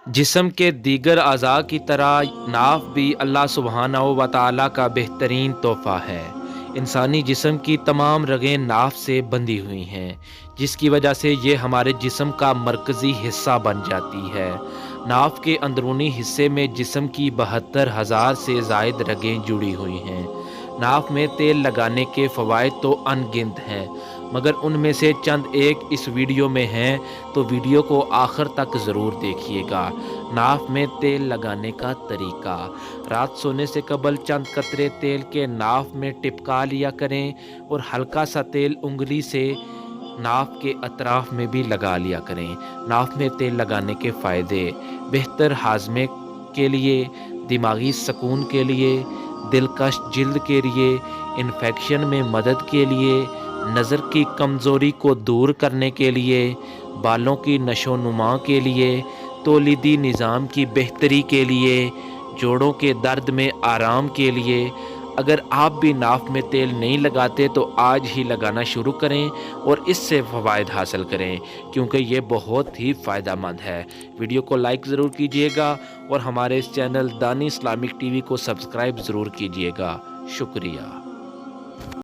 जिस्म के दीगर अज़ा की तरह नाफ भी अल्लाह सुब्हानहू व तआला का बेहतरीन तोहफ़ा है। इंसानी जिस्म की तमाम रगें नाफ से बंधी हुई हैं, जिसकी वजह से ये हमारे जिस्म का मरकज़ी हिस्सा बन जाती है। नाफ के अंदरूनी हिस्से में जिस्म की 72,000 से ज़ायद रगें जुड़ी हुई हैं। नाफ में तेल लगाने के फ़वाइद तो अनगिनत हैं, मगर उनमें से चंद एक इस वीडियो में हैं, तो वीडियो को आखिर तक ज़रूर देखिएगा। नाफ में तेल लगाने का तरीका: रात सोने से कबल चंद कतरे तेल के नाफ में टिपका लिया करें और हल्का सा तेल उंगली से नाफ के अतराफ में भी लगा लिया करें। नाफ में तेल लगाने के फ़ायदे: बेहतर हाजमे के लिए, दिमागी सुकून के लिए, दिलकश जिल्द के लिए, इन्फेक्शन में मदद के लिए, नज़र की कमज़ोरी को दूर करने के लिए, बालों की नशोनुमा के लिए, तौलीदी निज़ाम की बेहतरी के लिए, जोड़ों के दर्द में आराम के लिए। अगर आप भी नाफ में तेल नहीं लगाते तो आज ही लगाना शुरू करें और इससे फ़वाइद हासिल करें, क्योंकि ये बहुत ही फ़ायदेमंद है। वीडियो को लाइक ज़रूर कीजिएगा और हमारे इस चैनल दानी इस्लामिक टीवी को सब्सक्राइब ज़रूर कीजिएगा। शुक्रिया।